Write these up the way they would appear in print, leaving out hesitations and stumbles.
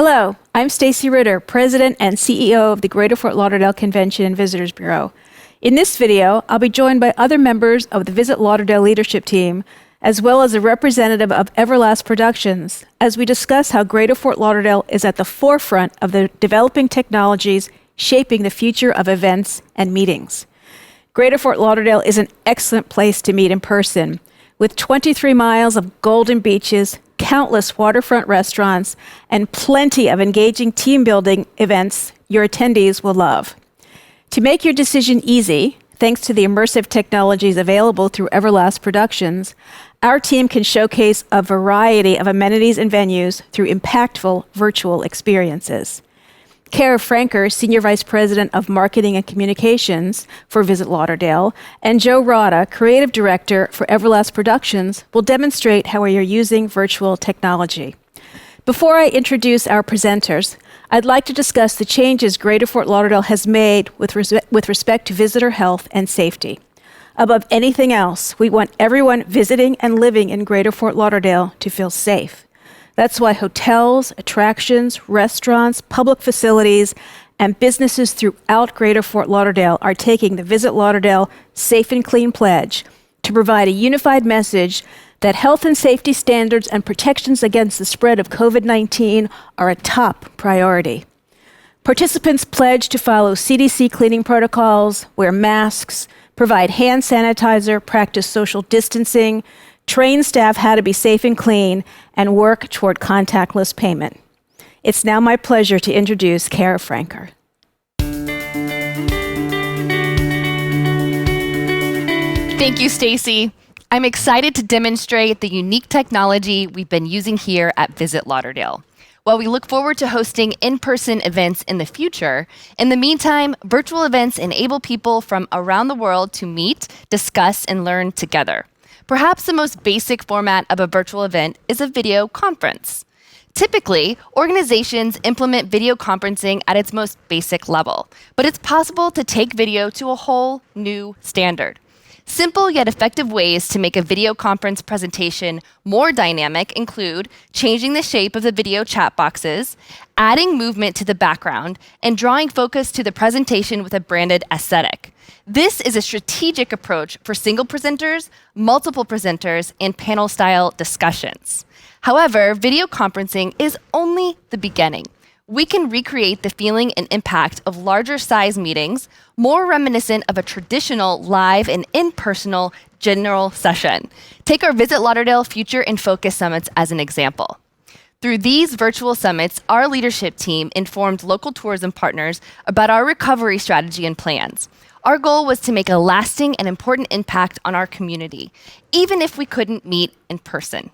Hello, I'm Stacy Ritter, President and CEO of the Greater Fort Lauderdale Convention and Visitors Bureau. In this video, I'll be joined by other members of the Visit Lauderdale leadership team, as well as a representative of Everlast Productions, as we discuss how Greater Fort Lauderdale is at the forefront of the developing technologies shaping the future of events and meetings. Greater Fort Lauderdale is an excellent place to meet in person, with 23 miles of golden beaches, countless waterfront restaurants, and plenty of engaging team-building events your attendees will love. To make your decision easy, thanks to the immersive technologies available through Everlast Productions, our team can showcase a variety of amenities and venues through impactful virtual experiences. Kara Franker, Senior Vice President of Marketing and Communications for Visit Lauderdale, and Joe Rada, Creative Director for Everlast Productions, will demonstrate how we are using virtual technology. Before I introduce our presenters, I'd like to discuss the changes Greater Fort Lauderdale has made with respect to visitor health and safety. Above anything else, we want everyone visiting and living in Greater Fort Lauderdale to feel safe. That's why hotels, attractions, restaurants, public facilities, and businesses throughout Greater Fort Lauderdale are taking the Visit Lauderdale Safe and Clean Pledge to provide a unified message that health and safety standards and protections against the spread of COVID-19 are a top priority. Participants pledge to follow CDC cleaning protocols, wear masks, provide hand sanitizer, practice social distancing, train staff how to be safe and clean, and work toward contactless payment. It's now my pleasure to introduce Kara Franker. Thank you, Stacy. I'm excited to demonstrate the unique technology we've been using here at Visit Lauderdale. While we look forward to hosting in-person events in the future, in the meantime, virtual events enable people from around the world to meet, discuss, and learn together. Perhaps the most basic format of a virtual event is a video conference. Typically, organizations implement video conferencing at its most basic level, but it's possible to take video to a whole new standard. Simple yet effective ways to make a video conference presentation more dynamic include changing the shape of the video chat boxes, adding movement to the background, and drawing focus to the presentation with a branded aesthetic. This is a strategic approach for single presenters, multiple presenters, and panel-style discussions. However, video conferencing is only the beginning. We can recreate the feeling and impact of larger size meetings, more reminiscent of a traditional live and in-personal general session. Take our Visit Lauderdale Future in Focus Summits as an example. Through these virtual summits, our leadership team informed local tourism partners about our recovery strategy and plans. Our goal was to make a lasting and important impact on our community, even if we couldn't meet in person.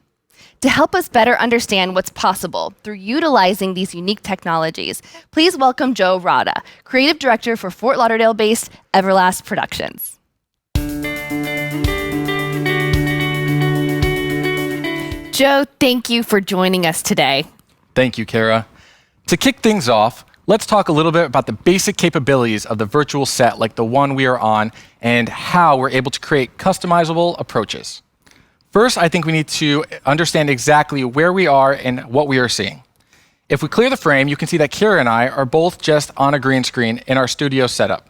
To help us better understand what's possible through utilizing these unique technologies, please welcome Joe Rada, Creative Director for Fort Lauderdale-based Everlast Productions. Joe, thank you for joining us today. Thank you, Kara. To kick things off, let's talk a little bit about the basic capabilities of the virtual set like the one we are on and how we're able to create customizable approaches. First, I think we need to understand exactly where we are and what we are seeing. If we clear the frame, you can see that Kara and I are both just on a green screen in our studio setup.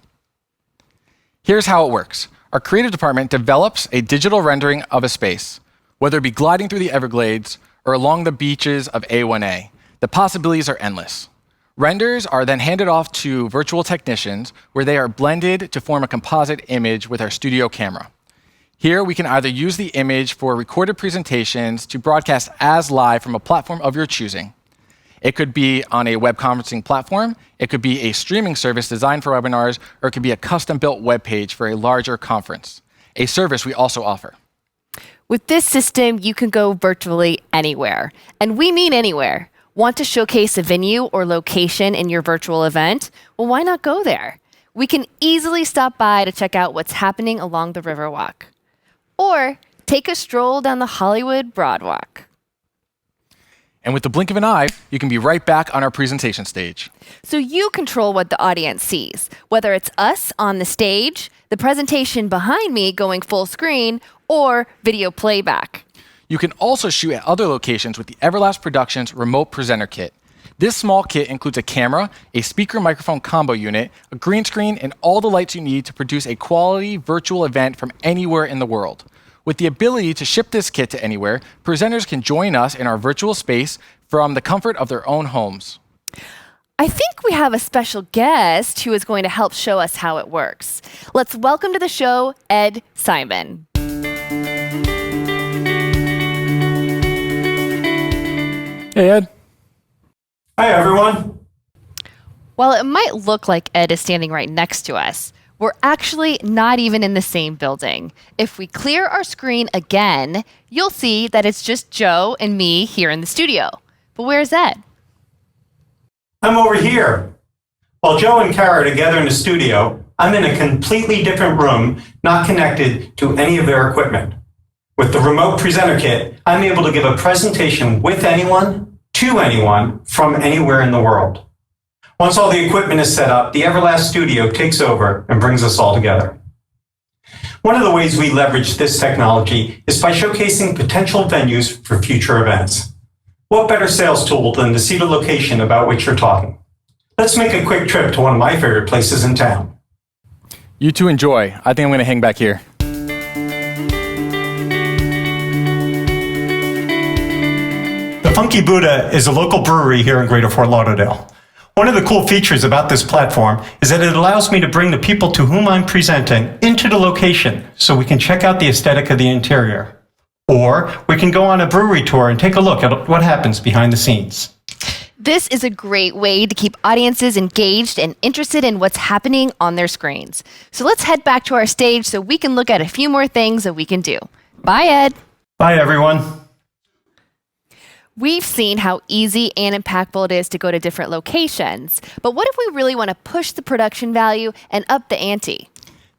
Here's how it works. Our creative department develops a digital rendering of a space, whether it be gliding through the Everglades or along the beaches of A1A. The possibilities are endless. Renders are then handed off to virtual technicians where they are blended to form a composite image with our studio camera. Here, we can either use the image for recorded presentations to broadcast as live from a platform of your choosing. It could be on a web conferencing platform, it could be a streaming service designed for webinars, or it could be a custom-built web page for a larger conference, a service we also offer. With this system, you can go virtually anywhere, and we mean anywhere. Want to showcase a venue or location in your virtual event? Well, why not go there? We can easily stop by to check out what's happening along the Riverwalk. Or take a stroll down the Hollywood Broadwalk. And with the blink of an eye, you can be right back on our presentation stage. So you control what the audience sees, whether it's us on the stage, the presentation behind me going full screen, or video playback. You can also shoot at other locations with the Everlast Productions Remote Presenter Kit. This small kit includes a camera, a speaker-microphone combo unit, a green screen, and all the lights you need to produce a quality virtual event from anywhere in the world. With the ability to ship this kit to anywhere, presenters can join us in our virtual space from the comfort of their own homes. I think we have a special guest who is going to help show us how it works. Let's welcome to the show, Ed Simon. Hey, Ed. Hi, everyone. While it might look like Ed is standing right next to us, we're actually not even in the same building. If we clear our screen again, you'll see that it's just Joe and me here in the studio. But where's Ed? I'm over here. While Joe and Kara are together in the studio, I'm in a completely different room, not connected to any of their equipment. With the remote presenter kit, I'm able to give a presentation with anyone, to anyone, from anywhere in the world. Once all the equipment is set up, the Everlast Studio takes over and brings us all together. One of the ways we leverage this technology is by showcasing potential venues for future events. What better sales tool than to see the location about which you're talking? Let's make a quick trip to one of my favorite places in town. You two enjoy. I think I'm going to hang back here. The Funky Buddha is a local brewery here in Greater Fort Lauderdale. One of the cool features about this platform is that it allows me to bring the people to whom I'm presenting into the location so we can check out the aesthetic of the interior. Or we can go on a brewery tour and take a look at what happens behind the scenes. This is a great way to keep audiences engaged and interested in what's happening on their screens. So let's head back to our stage so we can look at a few more things that we can do. Bye, Ed. Bye, everyone. We've seen how easy and impactful it is to go to different locations. But what if we really want to push the production value and up the ante?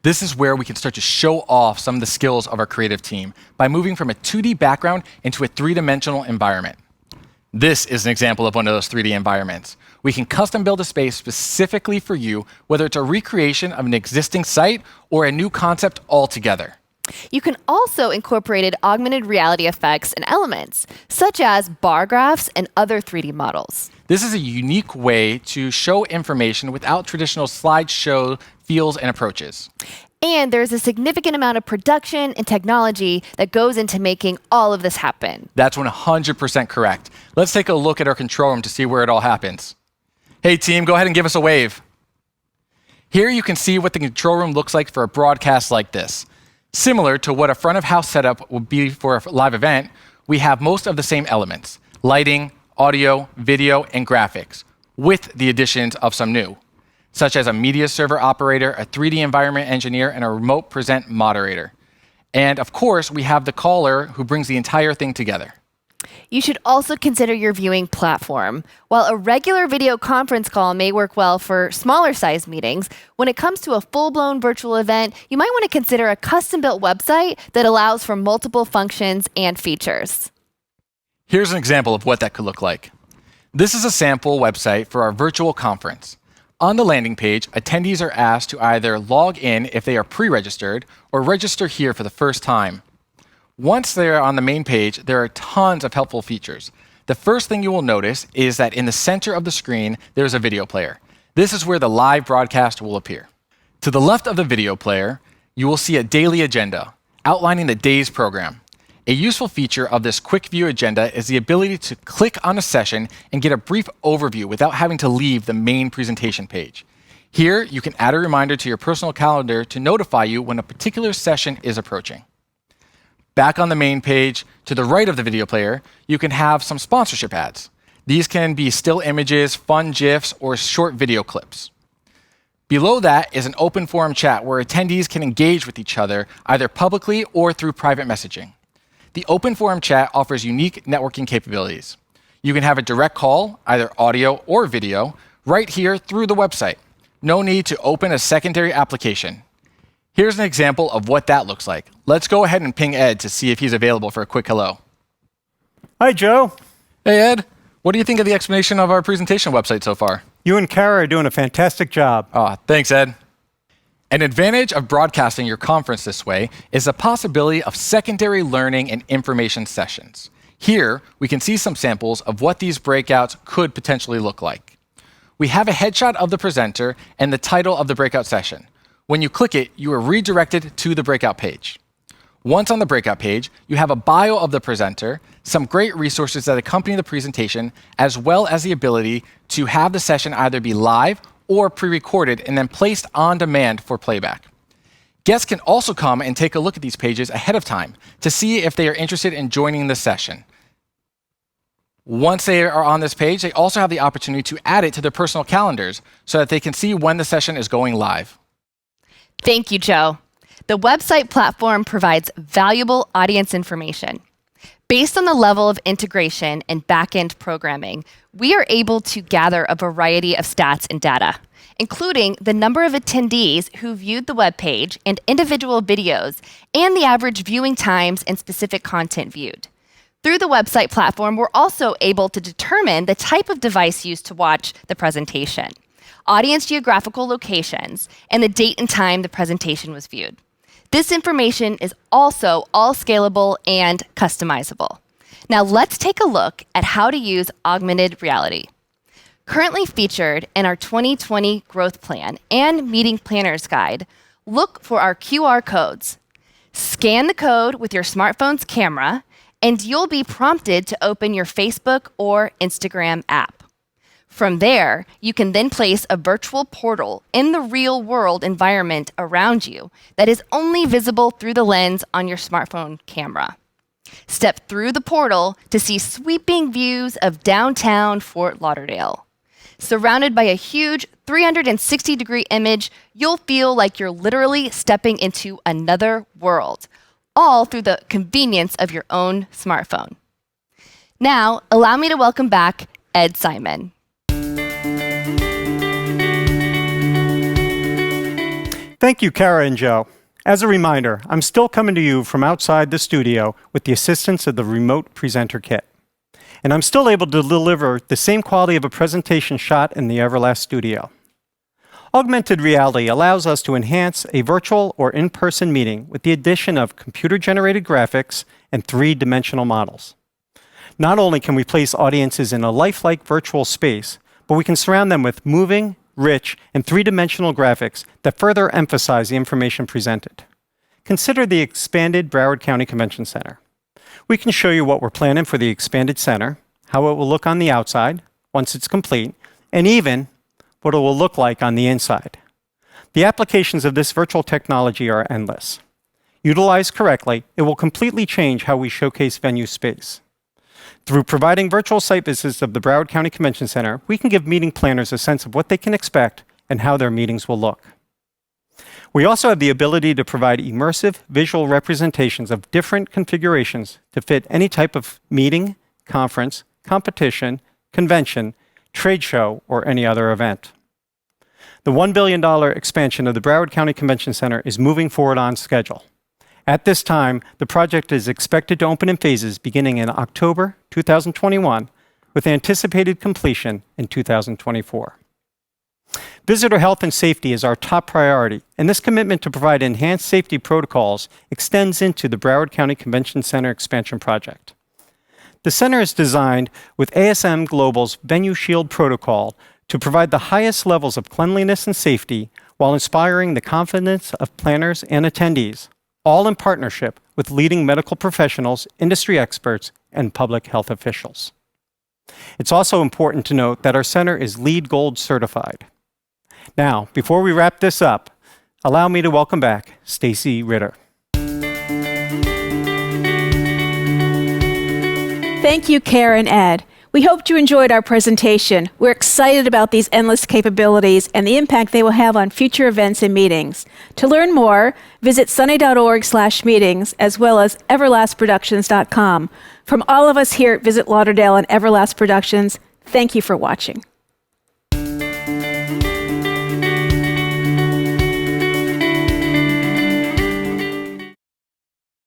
This is where we can start to show off some of the skills of our creative team by moving from a 2D background into a three-dimensional environment. This is an example of one of those 3D environments. We can custom build a space specifically for you, whether it's a recreation of an existing site or a new concept altogether. You can also incorporate augmented reality effects and elements, such as bar graphs and other 3D models. This is a unique way to show information without traditional slideshow feels and approaches. And there's a significant amount of production and technology that goes into making all of this happen. That's 100% correct. Let's take a look at our control room to see where it all happens. Hey team, go ahead and give us a wave. Here you can see what the control room looks like for a broadcast like this. Similar to what a front of house setup would be for a live event, we have most of the same elements: lighting, audio, video, and graphics, with the additions of some new, such as a media server operator, a 3D environment engineer, and a remote present moderator. And of course, we have the caller who brings the entire thing together. You should also consider your viewing platform. While a regular video conference call may work well for smaller size meetings, when it comes to a full-blown virtual event, you might want to consider a custom-built website that allows for multiple functions and features. Here's an example of what that could look like. This is a sample website for our virtual conference. On the landing page, attendees are asked to either log in if they are pre-registered or register here for the first time. Once they're on the main page, there are tons of helpful features. The first thing you will notice is that in the center of the screen, there's a video player. This is where the live broadcast will appear. To the left of the video player, you will see a daily agenda outlining the day's program. A useful feature of this quick view agenda is the ability to click on a session and get a brief overview without having to leave the main presentation page. Here, you can add a reminder to your personal calendar to notify you when a particular session is approaching. Back on the main page, to the right of the video player, you can have some sponsorship ads. These can be still images, fun GIFs, or short video clips. Below that is an open forum chat where attendees can engage with each other either publicly or through private messaging. The open forum chat offers unique networking capabilities. You can have a direct call, either audio or video, right here through the website. No need to open a secondary application. Here's an example of what that looks like. Let's go ahead and ping Ed to see if he's available for a quick hello. Hi, Joe. Hey, Ed. What do you think of the explanation of our presentation website so far? You and Kara are doing a fantastic job. Thanks, Ed. An advantage of broadcasting your conference this way is the possibility of secondary learning and information sessions. Here, we can see some samples of what these breakouts could potentially look like. We have a headshot of the presenter and the title of the breakout session. When you click it, you are redirected to the breakout page. Once on the breakout page, you have a bio of the presenter, some great resources that accompany the presentation, as well as the ability to have the session either be live or pre-recorded and then placed on demand for playback. Guests can also come and take a look at these pages ahead of time to see if they are interested in joining the session. Once they are on this page, they also have the opportunity to add it to their personal calendars so that they can see when the session is going live. Thank you, Joe. The website platform provides valuable audience information. Based on the level of integration and back-end programming, we are able to gather a variety of stats and data, including the number of attendees who viewed the web page and individual videos, and the average viewing times and specific content viewed. Through the website platform, we're also able to determine the type of device used to watch the presentation, audience geographical locations, and the date and time the presentation was viewed. This information is also all scalable and customizable. Now let's take a look at how to use augmented reality. Currently featured in our 2020 growth plan and meeting planners guide, look for our QR codes. Scan the code with your smartphone's camera, and you'll be prompted to open your Facebook or Instagram app. From there, you can then place a virtual portal in the real-world environment around you that is only visible through the lens on your smartphone camera. Step through the portal to see sweeping views of downtown Fort Lauderdale. Surrounded by a huge 360-degree image, you'll feel like you're literally stepping into another world, all through the convenience of your own smartphone. Now, allow me to welcome back Ed Simon. Thank you, Kara and Joe. As a reminder, I'm still coming to you from outside the studio with the assistance of the remote presenter kit. And I'm still able to deliver the same quality of a presentation shot in the Everlast Studio. Augmented reality allows us to enhance a virtual or in-person meeting with the addition of computer-generated graphics and three-dimensional models. Not only can we place audiences in a lifelike virtual space, but we can surround them with moving, rich, and three-dimensional graphics that further emphasize the information presented. Consider the expanded Broward County Convention Center. We can show you what we're planning for the expanded center, how it will look on the outside once it's complete, and even what it will look like on the inside. The applications of this virtual technology are endless. Utilized correctly, it will completely change how we showcase venue space. Through providing virtual site visits of the Broward County Convention Center, we can give meeting planners a sense of what they can expect and how their meetings will look. We also have the ability to provide immersive visual representations of different configurations to fit any type of meeting, conference, competition, convention, trade show, or any other event. The $1 billion expansion of the Broward County Convention Center is moving forward on schedule. At this time, the project is expected to open in phases beginning in October 2021, with anticipated completion in 2024. Visitor health and safety is our top priority, and this commitment to provide enhanced safety protocols extends into the Broward County Convention Center expansion project. The center is designed with ASM Global's Venue Shield protocol to provide the highest levels of cleanliness and safety while inspiring the confidence of planners and attendees, all in partnership with leading medical professionals, industry experts, and public health officials. It's also important to note that our center is LEED Gold certified. Now, before we wrap this up, allow me to welcome back Stacy Ritter. Thank you, Kara and Ed. We hope you enjoyed our presentation. We're excited about these endless capabilities and the impact they will have on future events and meetings. To learn more, visit sunny.org/meetings as well as everlastproductions.com. From all of us here at Visit Lauderdale and Everlast Productions, thank you for watching.